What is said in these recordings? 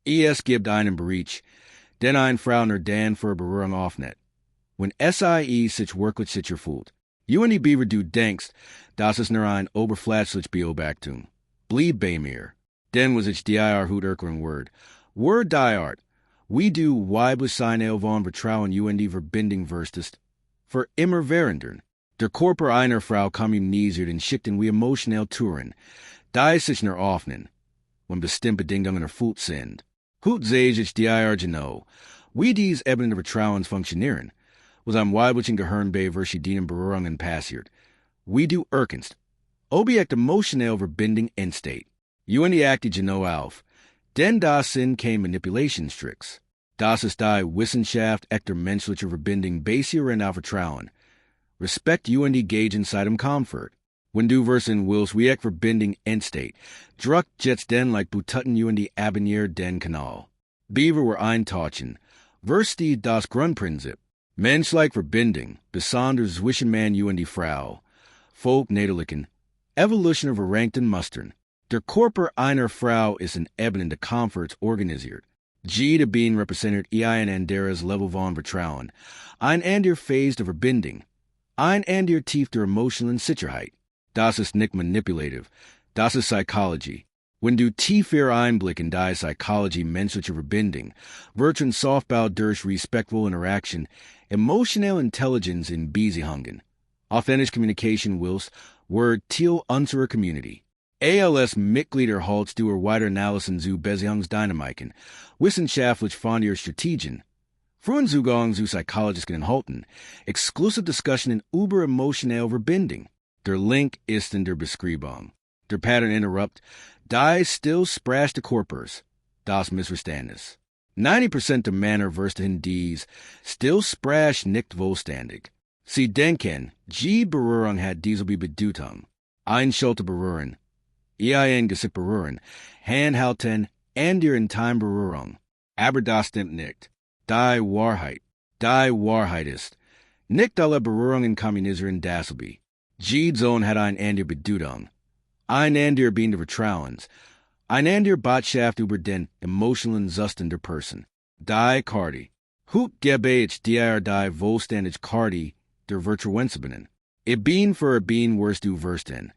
Es gibt einen Bereich, den ein Frau nur dann für Berührung öffnet. Wenn sie sich wirklich sicher fühlt. Und Beaver du denkst, dass es nur ein oberflächlich Beobachtung. Blieb bei mir. Denn was ich dir hut erklären word. Word diart. We do weiblich Signal von Vertrauen und Verbindung verstest. Für immer währendern. Der Körper einer Frau kommunisiert und schickten wie emotional Touren. Die sich nur öffnen. Wenn bestimmte Bedingungen erfüllt sind. Hut sehe ich dir genau. Wie dies Ebenen der Vertrauens funktionieren. Was am weiblichen Gehirn bei verschiedenen Berührungen passiert. We do erkenst. Objekt emotional Verbindung entsteht. Und acte genau auf. Denn das sind keine Manipulationstricks. Das ist die Wissenschaft echter menschlicher Verbindung basierend auf Vertrauen. Respekt und gagen seinem Comfort. Wenn du versen willst wie Verbindung entsteht, druck jetzt den like Button und abonnier den Kanal. Beaver were eintauschen. Versti das Grundprinzip. Menschliche Verbindung, besonders zwischen Mann und Frau. Folk Nederlichen. Evolution verrankten Mustern. Der Körper einer Frau ist in Ebenen de Comforts organisiert. Jede Being repräsentiert ein anderes Level von Vertrauen. Ein ander Phase der Verbindung. Ein ander Tief der emotionalen Sicherheit. Das ist nicht manipulativ. Das ist Psychology. Wenn du tiefer Einblick in die Psychology menschlicher Verbindung, wird ein Softbau durch respektvolle Interaction, emotional Intelligence in Beziehungen. Authentic Communication willst, word Teil unserer Community. ALS Mitglieder holst du weiter Analysen zu Beziehungsdynamiken, wissenschaftlich von ihr Strategien. Frühen Zugang zu psychologischen Inhalten, exclusive Diskussionen über emotionale Verbindung. Der Link ist in der Beschreibung. Der Pattern interrupt, die still sprash de Körpers. Das Missverständnis. 90% der Männer verstehen dies, still sprash nicht vollständig. Sie denken, die Berührung hat diese Bedeutung. Ein Schulte berühren. Ein Gesicht berühren. Handhalten, ander in Time Berührung. Aber das stimmt nicht. Die Wahrheit ist. Nicht alle Berührungen kommunisieren dasselbe. Die Zone hat ein ander Bedeutung. Ein ander Being der Vertrauens. Ein ander Botschaft über den emotionalen Zustand der Person. Die Karte. Hut gebe ich dir die vollständige Karte der Vertrauensbindung. Being für Being wirst du verstehen.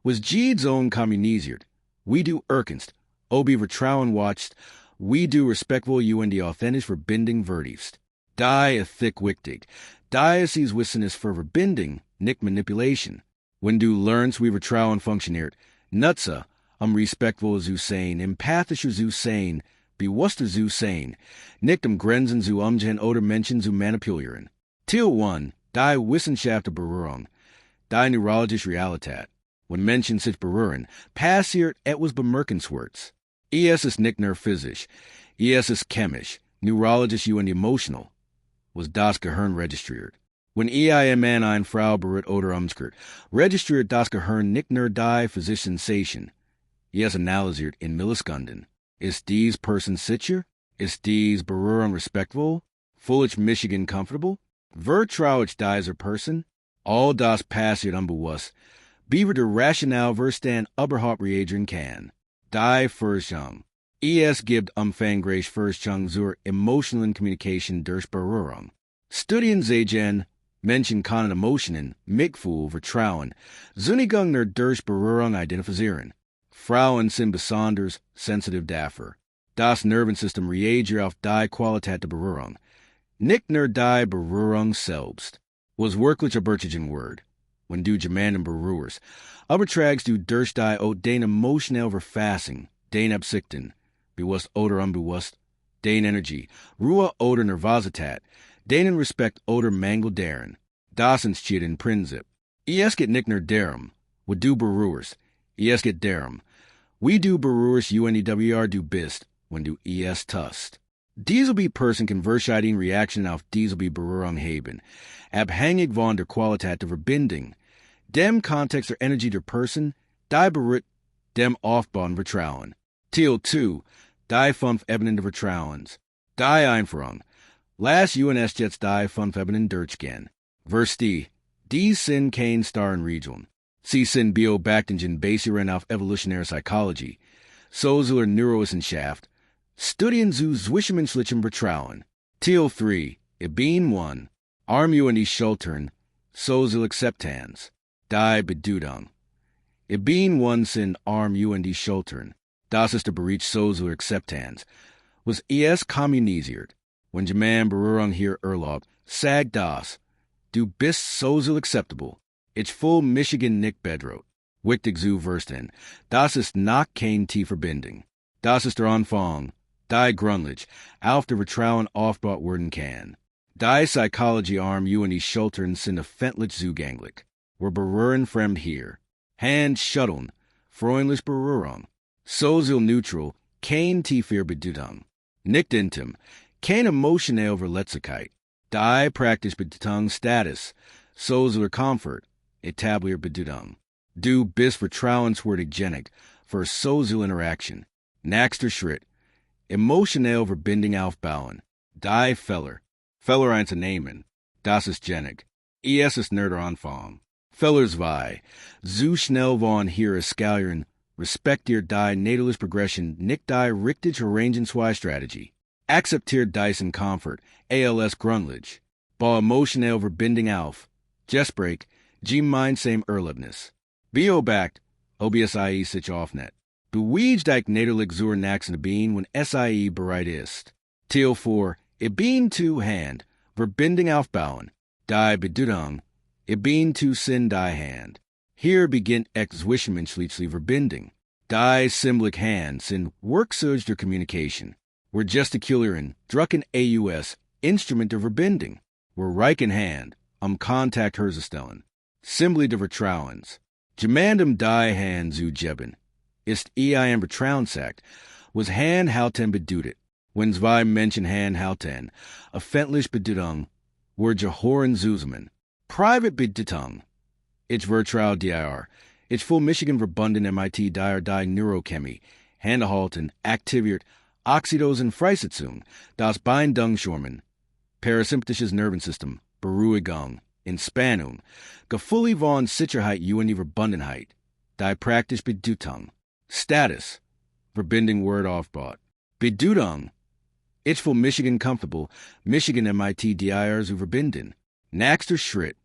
Was die Zone kommunisiert. We do erkenst. Obi Vertrauen watched. We do respectful und die authentische Verbindung vertiefst. Die ist thick wichtig. Die ist dies Wissens für Verbindung, nicht Manipulation. Wenn du lernst wie Vertrauen funktioniert, nutze, respectful zu sein, empathischer zu sein, bewusster zu sein, nicht Grenzen zu umgehen oder Menschen zu manipulieren. Teil 1, die Wissenschaft der Berührung, die neurologische Realität. Wenn Menschen sich berühren, passiert etwas Bemerkenswertes. Es ist nicht nur physisch, es ist chemisch, neurologisch und emotional. Was das Gehirn registriert. Wenn ein Mann eine Frau berührt oder umgekehrt, registriert das Gehirn nicht nur die physische Sensation. Es analysiert in Millisekunden. Ist dies Person sicher? Ist dies Berührung respektvoll? Fühle ich mich comfortable? Vertraue ich dieser Person? All das passiert unbewusst. Beaver der Rational verstehen überhaupt reagieren kann. Die Forschung. Es gibt umfangreich Forschung zur emotionalen Kommunikation durch Berührung. Studien zeigen, Menschen können Emotionen, Mitgefühl, Vertrauen, Zunigung durch Berührung identifizieren. Frauen sind besonders sensitiv dafür. Das Nervensystem reagiert auf die Qualität der Berührung. Nicht nur die Berührung selbst. Was wirklich ein Wort. Wenn du jemanden berührst, übertragst du durch die den emotionelle Verfassung, den Absichten, bewusst oder unbewusst, den Energie, Ruhe oder Nervosität, den Respekt oder Mangel deren. Das entsteht in Prinzip. Es geht nicht nur darum, wo du berührst, es geht darum, wie du berührst und du bist, wenn du es tust. Diese Person kann verschiedene Reaktionen auf diese Berührung haben, abhängig von der Qualität der Verbindung, dem Kontext der Energie der Person, die berührt, dem Aufbauen Vertrauen. Teil 2, die 5 Ebenen der Vertrauens. Die Einführung. Lass uns jetzt die 5 Ebenen durchgehen. Vers die sind keine starren Regeln. Sie sind Beobachtungen basierend auf evolutionäre Psychologie, soziale Neurowissenschaft, Studien zu zwischenmenschlichen Vertrauen. Teil 3. Ich bin 1. Arm und die Schultern, Social Acceptance. Die Bedeutung. Ich bin 1 sind Arm und die Schultern. Das ist der Bereich Social Acceptance. Was es kommunisiert. Wenn jemand Berührung hier erlaubt, sagt das. Du bist social acceptable. Ich voll Michigan nicht bedroht. Wichtig zu verstehen. Das ist noch kein tiefer Bindung. Das ist der Anfang. Die Grundlage, auf der Vertrauen aufgebaut werden kann. Die Psychology Arm und die Schultern sind öffentlich zugänglich. Wir berühren fremd hier. Hand schütteln, freundlich Berührung. Social neutral, kein tiefer Bedeutung. Nicht intim, keine emotionale Verletzlichkeit. Die praktisch Bedeutung Status, social Comfort, etablier Bedeutung. Du bist vertrauenswürdig genug für social Interaction. Nächster Schritt, emotionale Verbindung aufbauen. Die Fehler. Fehler einzunehmen. Das ist genug. Es ist nur der Anfang. Fehler 2. Zu schnell von hier skalieren. Respektier die natalische Progression, nicht die richtig Herangehensweise-Strategie. Akzeptier diesen Comfort, als Grundlage. Bau emotionale Verbindung auf. Gespräch, gemeinsam Erlebnis. Beobacht, OBSIE sich aufnet. Beweeg dich natelig zur nächsten Bein, wenn SIE bereit ist. Teil 4. Ich bin zu Hand. Verbindung aufbauen. Die Bedeutung. Ich bin zu Sinn die Hand. Hier beginnt zwischenmenschliche Verbindung. Die symbolic Hand sind Werkzeuge der Kommunikation. Wir gestikulieren, drücken AUS, Instrument der Verbindung. Wir reichen Hand, Kontakt herzustellen. Symbol der Vertrauens. Jemandem die Hand zu geben. Ist ein Vertrauensakt, was Hand halten bedeutet. Wenn zwei Menschen Hand halten, öffentlich Bedeutung, wir gehören zusammen. Private Bedeutung. Ich vertraue dir. Ich voll Michigan verbunden MIT die Neurochemie. Hände halten, aktiviert Oxytocin Freisetzung, das Bindungsschormen. Parasympathisches Nervensystem, Beruhigung, Entspannung, Gefühle von Sicherheit und die Verbundenheit. Die praktisch Bedeutung. Status. Verbindung Word aufbaut. Bedeutung. Ich voll Michigan comfortable, Michigan MIT dir zu verbinden. Nächster Schritt.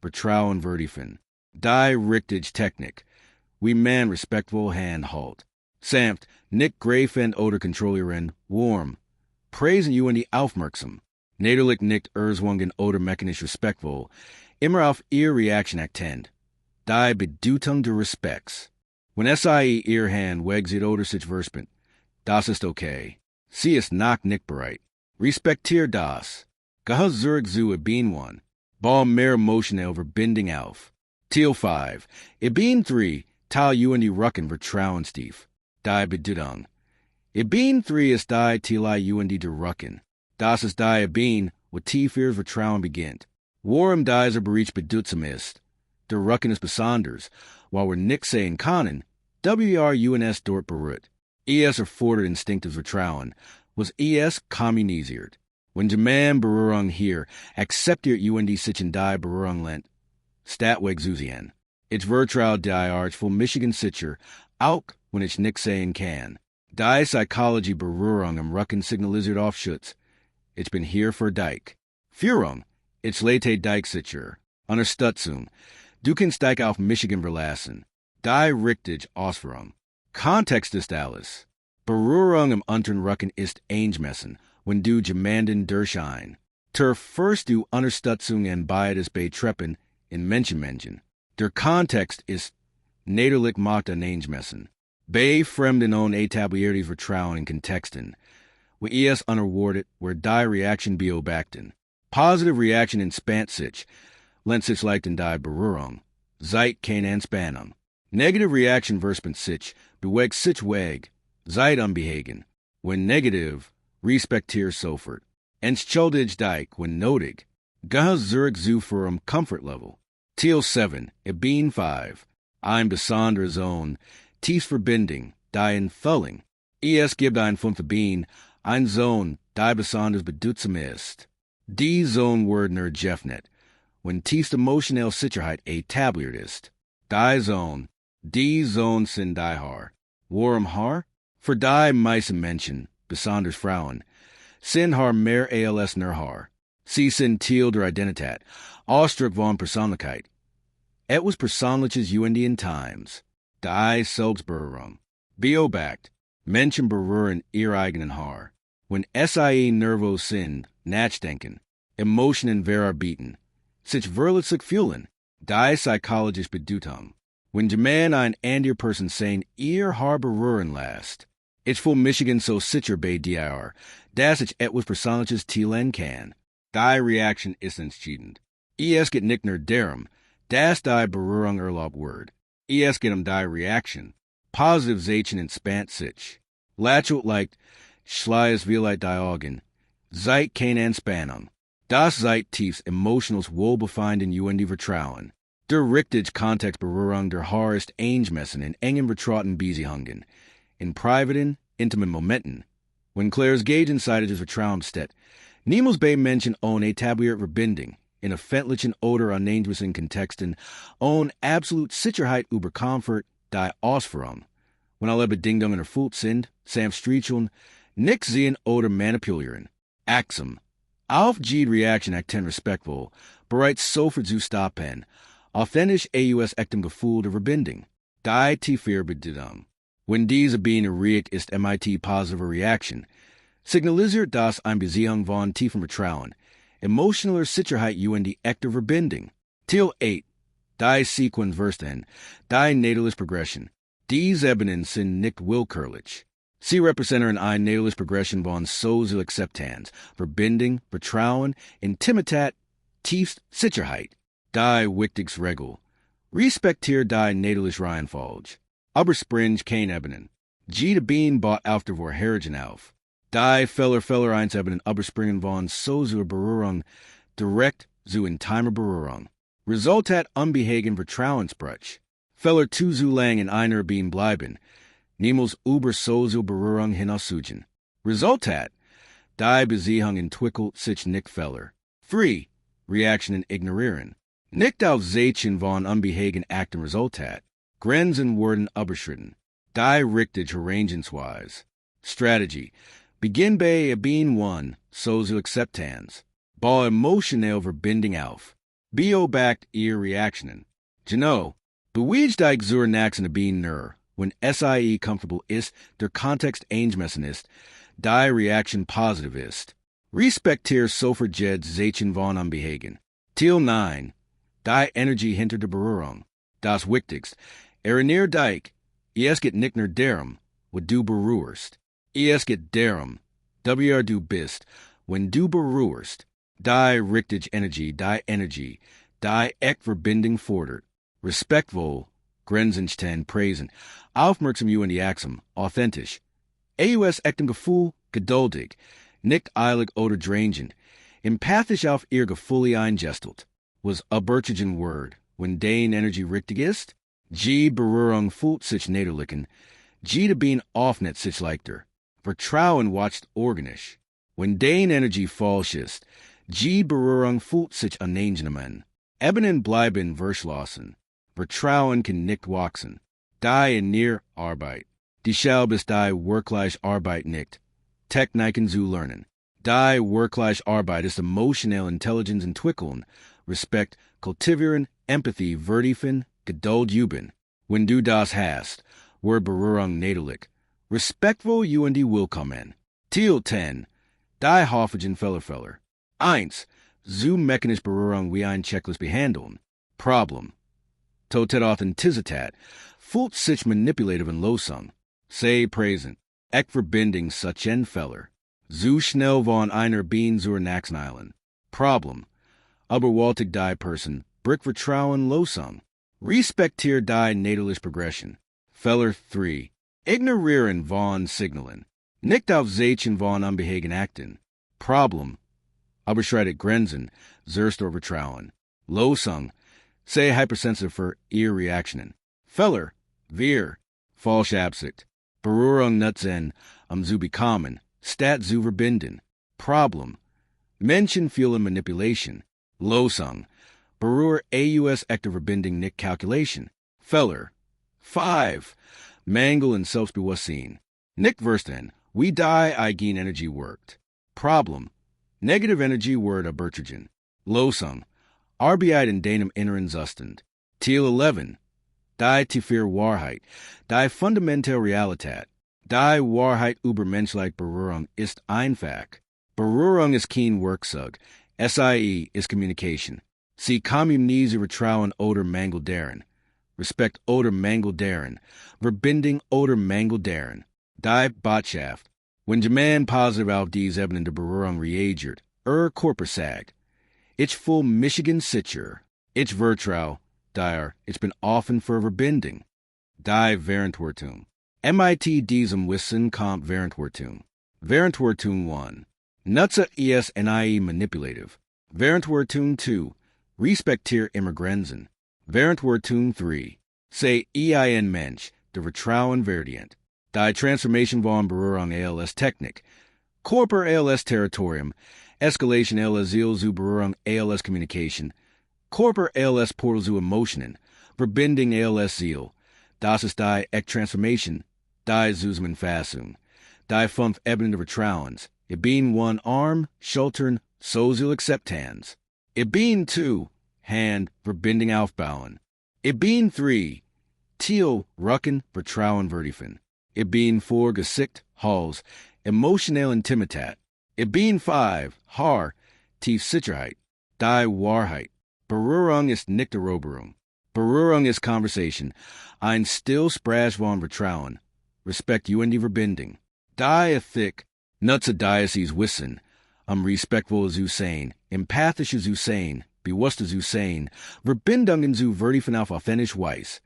Vertrauen vertiefen. Die richtige Technik. Wie man respektvoll Hand halt. Sanft, nicht greifen oder kontrollieren, warm. Praisen und die aufmerksam. Nederlich nicht erzwungen oder mechanisch respektvoll. Immer auf ihr Reaction achten. Die Bedeutung des Respekts. Wenn SIE ihr Hand wegzieht oder sich verspinnt, das ist okay. Sie ist noch nicht bereit. Respektier das. Gehört zurück zu bin 1. Bau mehr emotionale Verbindung auf. Teil 5. Ich bin 3. Teil und die Rücken vertrauenstief. Die Bedeutung. Ich bin 3 ist die Teil und die der Rücken. Das ist die Ich bin, wo tiefer Vertrauen beginnt. Warum dieser Bereich bedeutsam ist. Der Rücken ist besonders, weil wir nicht sehen können, WRUNS dort berührt. Es erfordert instinktives Vertrauen, was es kommunisiert. Wenn jemand Berührung hier, akzeptiert und die sich in die Berührung lehnt. Statweg Zuzian. Ich vertraue die Arch von Michigan sicher, auch wenn ich nicht sehen kann. Die Psychology Berührung am Rücken signalisiert Aufschutz. Ich bin hier für dich. Führung. Ich lete dich sicher. Unterstützung. Du kannst dich auf Michigan verlassen. Die richtig Ausführung. Kontext ist alles. Berührung am unteren Rücken ist eingemessen, wenn du jemanden durchschein. Ter first du Unterstützung und beides betreffen in Menschen. Der Kontext ist nederlich macht an eingemessen. Bei fremden und etabliertes Vertrauen in Kontexten. Wie es unerwartet, where die Reaction beobachten. Positive Reaction entspannt sich, lehnt sich leicht in die Berührung. Seid keine Entspannung. Negative Reaction verspinnt sich, bewegt sich weg. Seid unbehagen. When negative, respektier sofort. Entschuldigt dich, when notig. Gehört zurück zu für Comfort Level. Teil 7, ich bin 5. Ein besondere Zone. Tief Verbindung, die Entfülling. Es gibt ein 5 Bein, ein Zone, die besonders bedeutsam ist. Die Zone wird nur Jeffnet, wenn tiefste emotionelle Sicherheit etabliert ist. Die Zone sind die Haar. Warum Haar? Für die meisten Menschen besonders Frauen, sind har mehr als nur Haar. Sie sind Teil der Identität, Ausdruck von Persönlichkeit. Etwas Persönliches in Times, die Selbstberührung, beobachtet, Menschen berühren ihr eigenen Haar. Wenn sie nervös sind, nachdenken, Emotionen verarbeiten, sich verletzlich fühlen, die psychologisch Bedeutung. Wenn jemand eine andere Person sein ihr Haar berühren lässt, ich fühle Michigan so sicher bei dir, dass ich etwas Persönliches teilen kann. Die Reaction ist entscheidend. Es geht nicht nur darum, dass die Berührung erlaubt wird. Es geht die Reaction. Positive Zeichen entspannt sich. Lächelt leicht, schleies vielleicht die Augen. Seid keine Entspannung. Das seid tiefs emotionales Wohlbefinden in die Vertrauen. Der richtige Kontext Berührung der Haar ist eingemessen in engen vertrauten Beziehungen. In privaten, intimen Momenten. Wenn Claires gegenseitiges Vertrauen besteht, niemals bei Menschen ohne etablierte Verbindung, in öffentlichen oder uneingewissen Kontexten, ohne absolute Sicherheit über Komfort, die Ausführung. Wenn alle Bedingungen erfüllt sind, samt Streicheln, nicht sehen oder manipulieren. Achtsam. Auf die Reaction achten respektvoll, bereits sofort zu stoppen. Authentisch echtem Gefühl der Verbindung. Die tiefer Bedeutung. Wenn diese Beine erregt ist mit positive Reaction, signalisiert das eine Beziehung von tiefem Vertrauen, emotionaler Sicherheit die echte Verbindung. Teil 8. Die Sequenz verstehen, die natalische Progression. Diese Ebenen sind nicht willkürlich. Sie repräsentieren eine natalische Progression von Social Akzeptanz, Verbindung, Vertrauen, Intimität, tiefst Sicherheit. Die wichtigste Regel. Respektier die natalische Reihenfolge. Aber springe keine Ebenen. Die Beine baut auf der Vorherigen auf. Die Fehler eins Ebenen überspringen von Social Berührung direkt zu intimer Berührung. Resultat unbehagen Vertrauensbruch. Fehler zu lang in einer Beine bleiben. Niemals über Social Berührung hinauszugen. Resultat. Die Beziehung entwickelt sich nicht Fehler. Free. Reaktionen ignorieren. Nicht auf Zeichen von unbehagen Akten Resultat. Grenzen werden überschritten. Die richtige Herangehensweise. Strategy. Begin bei Being 1, Social Akzeptanz. Bau emotionell Verbindung auf. Beobacht ihr Reaktionen. Beweegt dich zur nächsten Being nur, wenn sie comfortable ist, der Kontext eingemessen ist, die Reaction positiv ist. Respektier sofort Zeichen von unbehagen. Teil 9. Die Energie hinter der Berührung. Das Wichtigste. Erinnere dich, es geht nicht nur darum, was du berührst. Es geht darum, wer du bist, wenn du berührst. Die richtige Energie, die echte Verbindung fordert. Respektvoll, Grenzen stehen, praisen, aufmerksam die Achtsam, authentisch. Echtem Gefühl, geduldig, nicht eilig oder drängend, empathisch auf ihr Gefühle eingestellt. Was überzeugen Word, wenn dein Energie richtig ist? Die Berührung fühlt sich niederlichen, die Beine öffnet sich leichter. Vertrauen wächst organisch. Wenn dein Energie falsch ist, die Berührung fühlt sich unangenehm. Ebenen bleiben verschlossen. Vertrauen kann nicht wachsen. Die in ihr Arbeit. Deshalb ist die work-life Arbeit nicht. Techniken zu lernen. Die work-life Arbeit ist emotionelle Intelligenz entwickeln, Respekt kultivieren, Empathie vertiefen, Geduld üben. Wenn du das hast, wird Berührung natürlich. Respektvoll die willkommen. Teil 10. Die häufigen Fehler. 1. Zu mechanisch Berührung wie ein Checklist behandeln. Problem. Total Authentizität. Fühlt sich manipulativ in Losung. Sei präsent. Verbindung such ein Fehler. Zu schnell von einer Beine zur nächsten eilen. Problem. Überwältigt die Person. Brick Vertrauen Losung. Respektier die natalische Progression. Fehler 3. Ignorieren von Signalen. Nicht auf Zeichen von unbehagen achten. Problem. Überschreitet Grenzen. Zerst oder Vertrauen. Losung. Sei hypersensitive für ihr Reaktionen. Fehler. Wir. Falsche Absicht. Berührung nutzen, zu bekommen. Statt zu verbinden. Problem. Menschen fühlen Manipulation. Losung. Berühr echte Verbindung nicht Calculation. Fehler. 5. Mangel in Selbstbewusstsein. Nicht verstehen, Wie die eigen energy worked. Problem. Negative energy word Bertrigen. Losung. Arbeid in deinem Inneren Zustand. Teil 11. Die tiefe Wahrheit. Die fundamentale Realität. Die Wahrheit über menschliche Berührung ist einfach. Berührung ist kein Werkzeug. SIE is communication. Sie communize Vertrauen oder Mangel darin. Respect oder Mangel darin. Verbindung oder Mangel darin. Die Botschaft. Wenn man positiv auf diese Ebene der Berührung reagiert, Körpers sagt, ich fühle Michigan sicher. Ich vertraue dir. Ich bin offen für Verbindung. Die Verantwortung. MIT diesem Wissen kommt Verantwortung. Verantwortung 1. Nutze es nie manipulativ. Verantwortung 2. Respektier immer Grenzen. Verantwortung 3. Sei ein Mensch, der Vertrauen verdient. Die Transformation von Berührung als Technik. Körper als Territorium. Escalation als Ziel zu Berührung als Communication. Körper als Portal zu Emotionen. Verbindung als Ziel. Das ist die Transformation. Die Zusammenfassung. Die 5 Ebenen des Vertrauens. Ich bin 1 Arm, Schultern, Social Akzeptanz. Ich bin 2 Hand, Verbindung aufbauen. Ich bin 3 Teil, Rücken, Vertrauen vertiefen. Ich bin 4 Gesicht, Hals, emotionale Intimität. Ich bin 5 Haar, tief Sicherheit. Die Wahrheit. Berührung ist nicht Eroberung. Berührung ist Conversation. Ein Stillsprache von Vertrauen. Respekt die Verbindung. Die Ethik. Nutze dieses Wissen. Respektvoll zu sein. Empathisch zu sein. Bewusst zu sein. Verbindungen zu vertiefen auf authentisch Weise.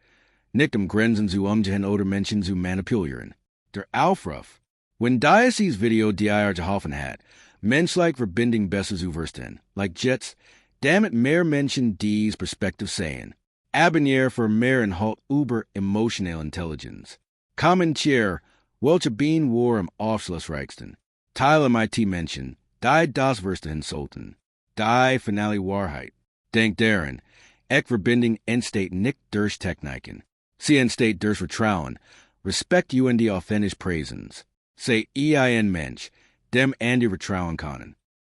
Nicht Grenzen zu umgehen oder Menschen zu manipulieren. Der Aufruf. Wenn dieses Video dir geholfen hat, menschliche Verbindung besser zu verstehen, like Jets, damit mehr Menschen dies Perspektiv sehen. Abonniere für mehr Inhalt über emotionale Intelligenz. Kommentiere, welche bin war am aufschlussreichsten. Teile MIT Menschen, die das verstehen sollten. Die finale Wahrheit. Denk daran, Verbindung entsteht nicht durch Techniken. Sie entsteht durch Vertrauen. Respekt die authentisch Präsenz. Sei ein Mensch, dem an die vertrauen können.